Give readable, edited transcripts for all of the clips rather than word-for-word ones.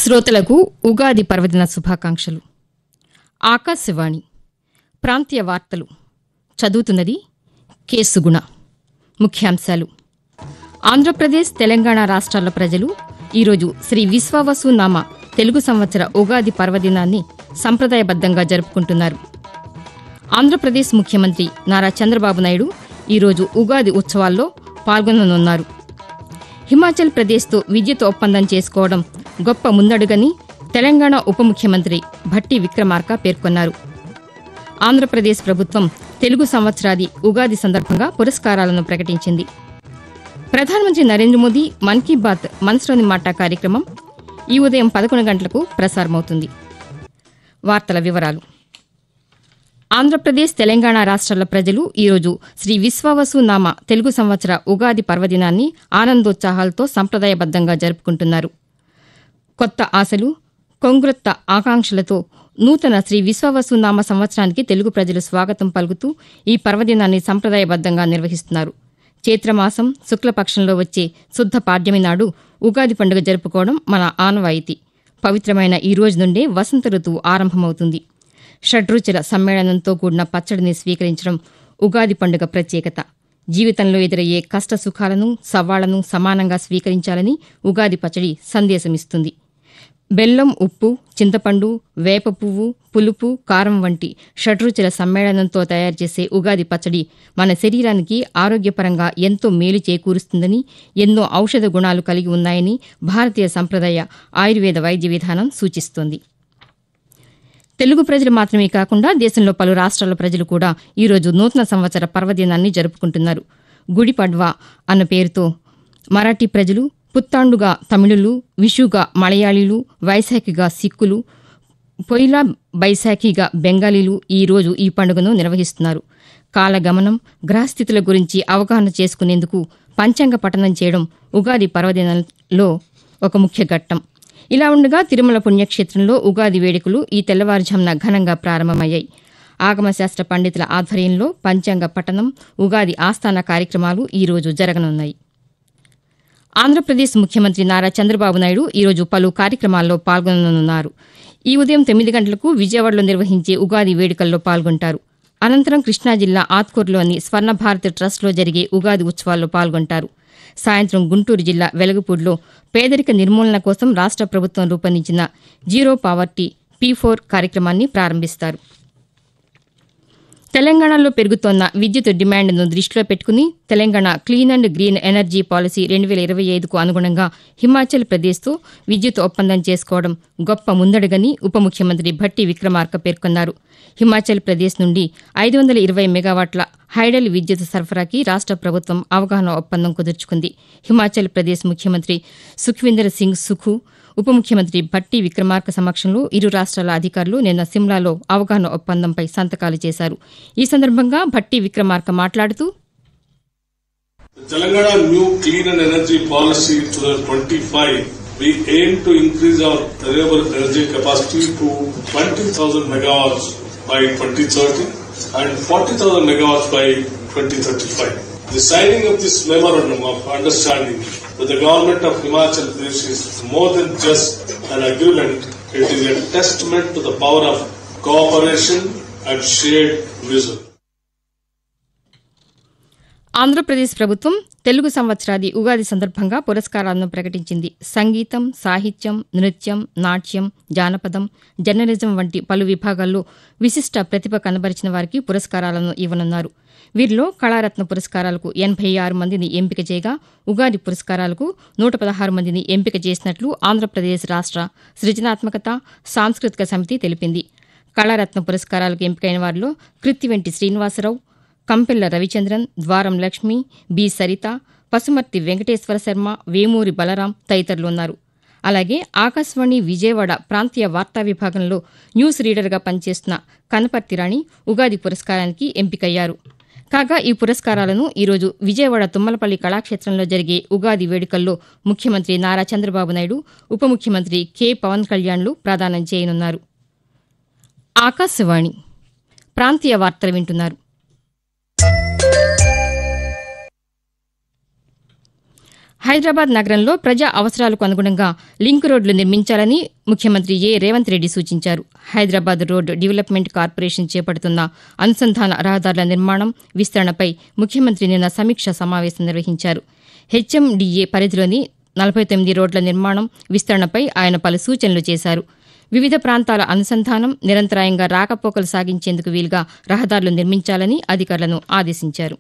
శ్రోతలకు ఉగాది పర్వదిన శుభాకాంక్షలు. ఆకాశవాణి ప్రాంతీయ వార్తలు చదువుతున్నది కె సుగుణ. ముఖ్యాంశాలు: ఆంధ్రప్రదేశ్, తెలంగాణ రాష్ట్రాల ప్రజలు ఈరోజు శ్రీ విశ్వావసునామ తెలుగు సంవత్సర ఉగాది పర్వదినాన్ని సంప్రదాయబద్దంగా జరుపుకుంటున్నారు. ఆంధ్రప్రదేశ్ ముఖ్యమంత్రి నారా చంద్రబాబు నాయుడు ఈరోజు ఉగాది ఉత్సవాల్లో పాల్గొననున్నారు. హిమాచల్ ప్రదేశ్తో విద్యుత్ ఒప్పందం చేసుకోవడం గొప్ప ముందడుగని తెలంగాణ ఉప ముఖ్యమంత్రి భట్టి విక్రమార్క పేర్కొన్నారు. ఆంధ్రప్రదేశ్ ప్రభుత్వం తెలుగు సంవత్సరాది ఉగాది సందర్భంగా పురస్కారాలను ప్రకటించింది. ప్రధానమంత్రి నరేంద్ర మోదీ మన్ కీ బాత్ మనసులోని మాట కార్యక్రమం ఈ ఉదయం 11 గంటలకు ప్రసారమవుతుంది. వార్తల వివరాలు: ఆంధ్రప్రదేశ్, తెలంగాణ రాష్ట్రాల ప్రజలు ఈరోజు శ్రీ విశ్వావసునామ తెలుగు సంవత్సర ఉగాది పర్వదినాన్ని ఆనందోత్సాహాలతో సంప్రదాయబద్దంగా జరుపుకుంటున్నారు. కొత్త ఆశలు, కొంగురొత్త ఆకాంక్షలతో నూతన శ్రీ విశ్వావసునామ సంవత్సరానికి తెలుగు ప్రజలు స్వాగతం పలుకుతూ ఈ పర్వదినాన్ని సంప్రదాయబద్దంగా నిర్వహిస్తున్నారు. చైత్రమాసం శుక్లపక్షంలో వచ్చే శుద్ధ పాడ్యమి నాడు ఉగాది పండుగ జరుపుకోవడం మన ఆనవాయితీ. పవిత్రమైన ఈ రోజు నుండే వసంత ఋతువు ఆరంభమవుతుంది. షడ్రుచుల సమ్మేళనంతో కూడిన పచ్చడిని స్వీకరించడం ఉగాది పండుగ ప్రత్యేకత. జీవితంలో ఎదురయ్యే కష్ట సుఖాలను, సవాళ్లను సమానంగా స్వీకరించాలని ఉగాది పచ్చడి సందేశమిస్తుంది. బెల్లం, ఉప్పు, చింతపండు, వేప పువ్వు, పులుపు, కారం వంటి షడ్రుచుల సమ్మేళనంతో తయారు చేసే ఉగాది పచ్చడి మన శరీరానికి ఆరోగ్యపరంగా ఎంతో మేలు చేకూరుస్తుందని, ఎన్నో ఔషధ గుణాలు కలిగి ఉన్నాయని భారతీయ సంప్రదాయ ఆయుర్వేద వైద్య విధానం సూచిస్తోంది. తెలుగు ప్రజలు మాత్రమే కాకుండా దేశంలో పలు రాష్ట్రాల ప్రజలు కూడా ఈరోజు నూతన సంవత్సర పర్వదినాన్ని జరుపుకుంటున్నారు. గుడి పడ్వా అన్న పేరుతో మరాఠీ ప్రజలు, పుత్తాండుగా తమిళులు, విషుగా మలయాళీలు, వైశాఖిగా సిక్కులు, పొయిలా బైశాఖిగా బెంగాలీలు ఈరోజు ఈ పండుగను నిర్వహిస్తున్నారు. కాలగమనం, గ్రహస్థితుల గురించి అవగాహన చేసుకునేందుకు పంచాంగ పఠనం చేయడం ఉగాది పర్వదినంలో ఒక ముఖ్య ఘట్టం. ఇలా ఉండగా తిరుమల పుణ్యక్షేత్రంలో ఉగాది వేడుకలు ఈ తెల్లవారుజామున ఘనంగా ప్రారంభమయ్యాయి. ఆగమశాస్త్ర పండితుల ఆధ్వర్యంలో పంచాంగ పఠనం, ఉగాది ఆస్థాన కార్యక్రమాలు ఈరోజు జరగనున్నాయి. ఆంధ్రప్రదేశ్ ముఖ్యమంత్రి నారా చంద్రబాబు నాయుడు ఈరోజు పలు కార్యక్రమాల్లో పాల్గొననున్నారు. ఈ ఉదయం 9 గంటలకు విజయవాడలో నిర్వహించే ఉగాది వేడుకల్లో పాల్గొంటారు. అనంతరం కృష్ణా జిల్లా ఆత్కూరులోని స్వర్ణభారతి ట్రస్ట్లో జరిగే ఉగాది ఉత్సవాల్లో పాల్గొంటారు. సాయంత్రం గుంటూరు జిల్లా వెలగపూడిలో పేదరిక నిర్మూలన కోసం రాష్ట్ర ప్రభుత్వం రూపొందించిన జీరో పావర్టీ P4 కార్యక్రమాన్ని ప్రారంభిస్తారు. తెలంగాణలో పెరుగుతోన్న విద్యుత్ డిమాండ్ను దృష్టిలో పెట్టుకుని Telangana clean and green energy policy 2025కు అనుగుణంగా హిమాచల్ ప్రదేశ్తో విద్యుత్ ఒప్పందం చేసుకోవడం గొప్ప ముందడుగని ఉప ముఖ్యమంత్రి భట్టి విక్రమార్క పేర్కొన్నారు. హిమాచల్ ప్రదేశ్ నుండి 520 మెగావాట్ల హైడల్ విద్యుత్ సరఫరాకి రాష్ట్ర ప్రభుత్వం అవగాహన ఒప్పందం కుదుర్చుకుంది. హిమాచల్ ప్రదేశ్ ముఖ్యమంత్రి సుఖ్వీందర్ సింగ్ సుఖు, ఉప ముఖ్యమంత్రి భట్టి విక్రమార్క సమక్షంలో ఇరు రాష్ట్రాల అధికారులు నిన్న సిమ్లాలో అవగాహన ఒప్పందంపై సంతకాలు చేశారు. ఈ సందర్భంగా భట్టి విక్రమార్క మాట్లాడుతూ, Telangana new clean and energy policy 2025 we aim to increase our renewable energy capacity to 20,000 megawatts by 2030 and 40,000 megawatts by 2035. The signing of this memorandum of understanding with the government of Himachal Pradesh is more than just an agreement. It is a testament to the power of cooperation and shared vision. Andhra Pradesh ప్రభుత్వం తెలుగు సంవత్సరాది ఉగాది సందర్భంగా పురస్కారాలను ప్రకటించింది. సంగీతం, సాహిత్యం, నృత్యం, నాట్యం, జానపదం, జర్నలిజం వంటి పలు విభాగాల్లో విశిష్ట ప్రతిభ కనబరిచిన వారికి పురస్కారాలను ఇవ్వనున్నారు. వీరిలో కళారత్న పురస్కారాలకు 86 మందిని ఎంపిక చేయగా ఉగాది పురస్కారాలకు 116 మందిని ఎంపిక చేసినట్లు ఆంధ్రప్రదేశ్ రాష్ట్ర సృజనాత్మకత సాంస్కృతిక సమితి తెలిపింది. కళారత్న పురస్కారాలకు ఎంపికైన వారిలో కృత్తివెంటి శ్రీనివాసరావు, కంపెల్ల రవిచంద్రన్, ద్వారం లక్ష్మి, బి సరిత, పసుమర్తి వెంకటేశ్వర శర్మ, వేమూరి బలరాం తదితరులు ఉన్నారు. అలాగే ఆకాశవాణి విజయవాడ ప్రాంతీయ వార్తా విభాగంలో న్యూస్ రీడర్గా పనిచేస్తున్న కనపర్తి రాణి ఉగాది పురస్కారానికి ఎంపికయ్యారు. కాగా ఈ పురస్కారాలను ఈరోజు విజయవాడ తుమ్మలపల్లి కళాక్షేత్రంలో జరిగే ఉగాది వేడుకల్లో ముఖ్యమంత్రి నారా చంద్రబాబు నాయుడు, ఉప ముఖ్యమంత్రి కె పవన్ కళ్యాణ్లు ప్రదానం చేయనున్నారు. ఆకాశవాణి ప్రాంతీయ వార్తలు వింటున్నారు. హైదరాబాద్ నగరంలో ప్రజా అవసరాలకు అనుగుణంగా లింక్ రోడ్లు నిర్మించాలని ముఖ్యమంత్రి రేవంత్ రెడ్డి సూచించారు. హైదరాబాద్ రోడ్ డెవలప్మెంట్ కార్పొరేషన్ చేపడుతున్న అనుసంధాన రహదారుల నిర్మాణం, విస్తరణపై ముఖ్యమంత్రి నిన్న సమీక్షా సమావేశం నిర్వహించారు. హెచ్ఎండిఏ పరిధిలోని 49 రోడ్ల నిర్మాణం, విస్తరణపై ఆయన పలు సూచనలు చేశారు. వివిధ ప్రాంతాల అనుసంధానం, నిరంతరాయంగా రాకపోకలు సాగించేందుకు వీలుగా రహదారులు నిర్మించాలని అధికారులను ఆదేశించారు.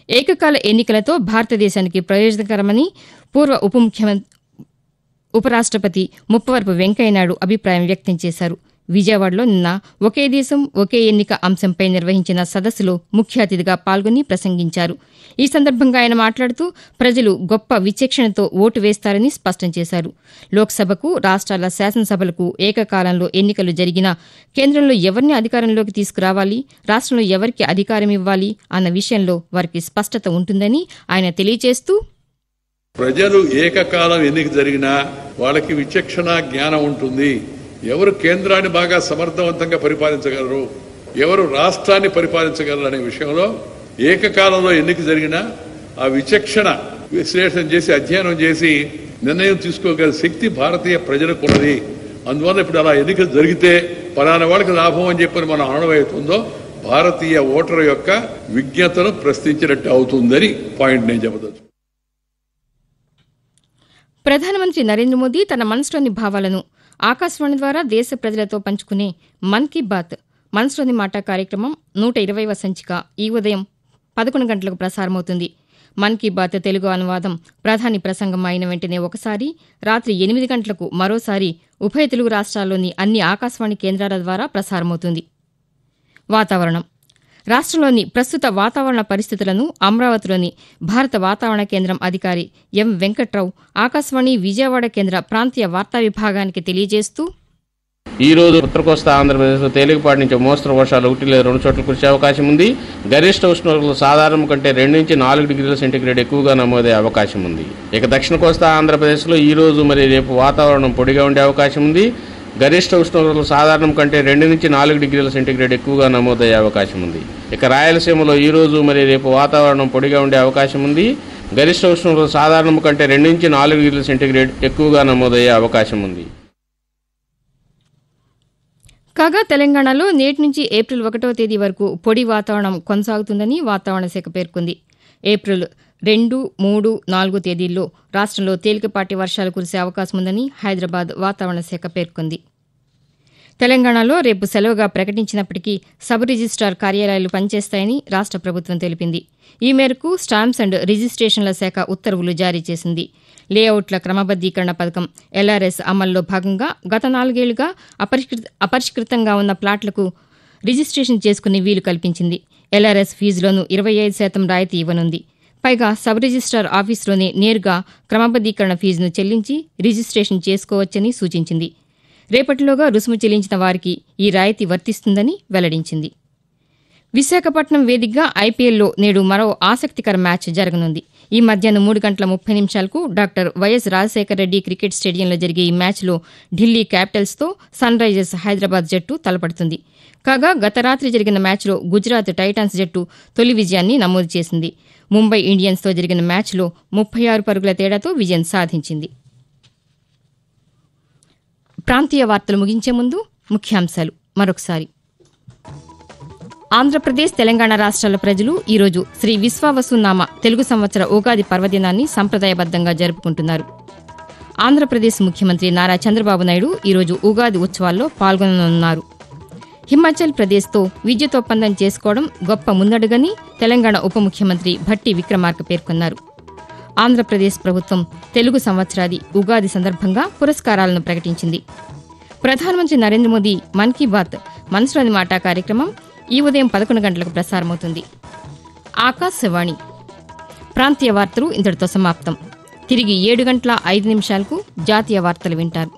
ఏకకాల ఎన్నికలతో భారతదేశానికి ప్రయోజనకరమని పూర్వ ఉపరాష్టపతి ముప్పవరపు వెంకయ్యనాయుడు అభిప్రాయం వ్యక్తం చేశారు. విజయవాడలో నిన్న ఒకే దేశం ఒకే ఎన్నిక అంశంపై నిర్వహించిన సదస్సులో ముఖ్య అతిథిగా పాల్గొని ప్రసంగించారు. ఈ సందర్భంగా ఆయన మాట్లాడుతూ ప్రజలు గొప్ప విచక్షణతో ఓటు వేస్తారని స్పష్టం చేశారు. లోక్సభకు, రాష్ట్రాల శాసనసభలకు ఏకకాలంలో ఎన్నికలు జరిగినా కేంద్రంలో ఎవరిని అధికారంలోకి తీసుకురావాలి, రాష్ట్రంలో ఎవరికి అధికారం ఇవ్వాలి అన్న విషయంలో వారికి స్పష్టత ఉంటుందని ఆయన తెలియజేస్తూ, ప్రజలు ఏకకాలం ఎన్నిక జరిగినా వాళ్ళకి విచక్షణ జ్ఞానం ఉంటుంది. ఎవరు కేంద్రాన్ని బాగా సమర్థవంతంగా పరిపాలించగలరు, ఎవరు రాష్ట్రాన్ని పరిపాలించగలరు అనే విషయంలో ఏకకాలంలో ఎన్నిక జరిగినా ఆ విచక్షణ విశ్లేషణ చేసి అధ్యయనం చేసి నిర్ణయం తీసుకోగల శక్తి భారతీయ ప్రజలకు ఉన్నది. అందువల్ల ఇప్పుడు అలా ఎన్నికలు జరిగితే పలానా వాళ్ళకి లాభం అని చెప్పని మనం అనవైతుందో భారతీయ ఓటరు యొక్క విజ్ఞతను ప్రశ్నించినట్టు అవుతుందని పాయింట్ నేను చెప్పదచ్చు. ప్రధానమంత్రి నరేంద్ర మోదీ తన మనసులోని భావాలను ఆకాశవాణి ద్వారా దేశ ప్రజలతో పంచుకునే మన్ కీ బాత్ మనసులోని మాట కార్యక్రమం 120వ సంచిక ఈ ఉదయం 11 గంటలకు ప్రసారమవుతుంది. మన్ కీ బాత్ తెలుగు అనువాదం ప్రధాని ప్రసంగం అయిన వెంటనే ఒకసారి, రాత్రి 8 గంటలకు మరోసారి ఉభయ తెలుగు రాష్ట్రాల్లోని అన్ని ఆకాశవాణి కేంద్రాల ద్వారా ప్రసారమవుతుంది. వాతావరణం. రాష్ట్రంలోని ప్రస్తుత వాతావరణ పరిస్థితులను అమరావతిలోని భారత వాతావరణ కేంద్రం అధికారి ఎం వెంకట్రావు ఆకాశవాణి విజయవాడ కేంద్ర ప్రాంతీయ వార్తా విభాగానికి తెలియజేస్తూ, ఈ రోజు ఉత్తర కోస్తా ఆంధ్రప్రదేశ్లో తేలికపాటి నుంచి మోస్తరు వర్షాలు 1 లేదా 2 చోట్ల కురిసే అవకాశం ఉంది. గరిష్ట ఉష్ణోగ్రతలు సాధారణం కంటే 2 నుంచి 4 డిగ్రీల సెంటీగ్రేడ్ ఎక్కువగా నమోదయ్యే అవకాశం ఉంది. ఇక దక్షిణ కోస్తా ఆంధ్రప్రదేశ్లో ఈ రోజు మరి రేపు వాతావరణం పొడిగా ఉండే అవకాశం ఉంది. గరిష్ట ఉష్ణోగ్రతలు సాధారణం కంటే 2 నుంచి 4 డిగ్రీల సెంటీగ్రేడ్ ఎక్కువగా నమోదయ్యే అవకాశం ఉంది. ఇక రాయలసీమలో ఈ రోజు మరి రేపు వాతావరణం పొడిగా ఉండే అవకాశం ఉంది. గరిష్ట ఉష్ణోగ్రతలు సాధారణం కంటే 2 నుంచి 4 డిగ్రీల సెంటీగ్రేడ్ ఎక్కువగా నమోదయ్యే అవకాశం ఉంది. కాగా తెలంగాణలో నేటి నుంచి ఏప్రిల్ 1వ తేదీ వరకు పొడి వాతావరణం కొనసాగుతుందని వాతావరణ శాఖ పేర్కొంది. ఏప్రిల్ 2, 3, 4 తేదీల్లో రాష్ట్రంలో తేలికపాటి వర్షాలు కురిసే అవకాశం ఉందని హైదరాబాద్ వాతావరణ శాఖ పేర్కొంది. తెలంగాణలో రేపు సెలవుగా ప్రకటించినప్పటికీ సబ్ రిజిస్టార్ కార్యాలయాలు పనిచేస్తాయని రాష్ట్ర ప్రభుత్వం తెలిపింది. ఈ మేరకు స్టాంప్స్ అండ్ రిజిస్ట్రేషన్ల శాఖ ఉత్తర్వులు జారీ చేసింది. లేఅవుట్ల క్రమబద్దీకరణ పథకం LRS అమల్లో భాగంగా గత 4 ఏళ్లుగా అపరిష్కృతంగా ఉన్న ప్లాట్లకు రిజిస్ట్రేషన్ చేసుకునే వీలు కల్పించింది. LRS ఫీజులోనూ 25% రాయితీ ఇవ్వనుంది. పైగా సబ్ రిజిస్టార్ ఆఫీసులోనే నేరుగా క్రమబద్దీకరణ ఫీజును చెల్లించి రిజిస్ట్రేషన్ చేసుకోవచ్చని సూచించింది. రేపటిలోగా రుసుము చెల్లించిన వారికి ఈ రాయితీ వర్తిస్తుందని వెల్లడించింది. విశాఖపట్నం వేదికగా IPLలో నేడు మరో ఆసక్తికర మ్యాచ్ జరగనుంది. ఈ మధ్యాహ్నం 3 గంటల 30 నిమిషాలకు doctor YS Rajasekhara Reddy cricket స్టేడియంలో జరిగే ఈ మ్యాచ్లో ఢిల్లీ క్యాపిటల్స్తో సన్ రైజర్స్ హైదరాబాద్ జట్టు తలపడుతుంది. కాగా గత రాత్రి జరిగిన మ్యాచ్లో గుజరాత్ టైటాన్స్ జట్టు తొలి విజయాన్ని నమోదు చేసింది. ముంబై ఇండియన్స్తో జరిగిన మ్యాచ్లో 36 పరుగుల తేడాతో విజయం సాధించింది. ప్రాంతీయ వార్తలు ముగించే ముందు ముఖ్యాంశాలు మరొకసారి. ఆంధ్రప్రదేశ్, తెలంగాణ రాష్ట్రాల ప్రజలు ఈరోజు శ్రీ విశ్వావసునామ తెలుగు సంవత్సర ఉగాది పర్వదినాన్ని సంప్రదాయబద్దంగా జరుపుకుంటున్నారు. ఆంధ్రప్రదేశ్ ముఖ్యమంత్రి నారా చంద్రబాబు నాయుడు ఈరోజు ఉగాది ఉత్సవాల్లో పాల్గొననున్నారు. హిమాచల్ ప్రదేశ్తో విద్యుత్ ఒప్పందం చేసుకోవడం గొప్ప ముందడుగని తెలంగాణ ఉప ముఖ్యమంత్రి భట్టి విక్రమార్క పేర్కొన్నారు. ఆంధ్రప్రదేశ్ ప్రభుత్వం తెలుగు సంవత్సరాది ఉగాది సందర్భంగా పురస్కారాలను ప్రకటించింది. ప్రధానమంత్రి నరేంద్ర మోదీ మన్ కీ బాత్ మనసులోని మాట కార్యక్రమం ఈ ఉదయం 11 గంటలకు ప్రసారమవుతుంది. ఆకాశవాణి ప్రాంతీయ వార్తలు ఇంతటితో సమాప్తం. తిరిగి 7 గంటల 5 నిమిషాలకు జాతీయ వార్తలు వింటారు.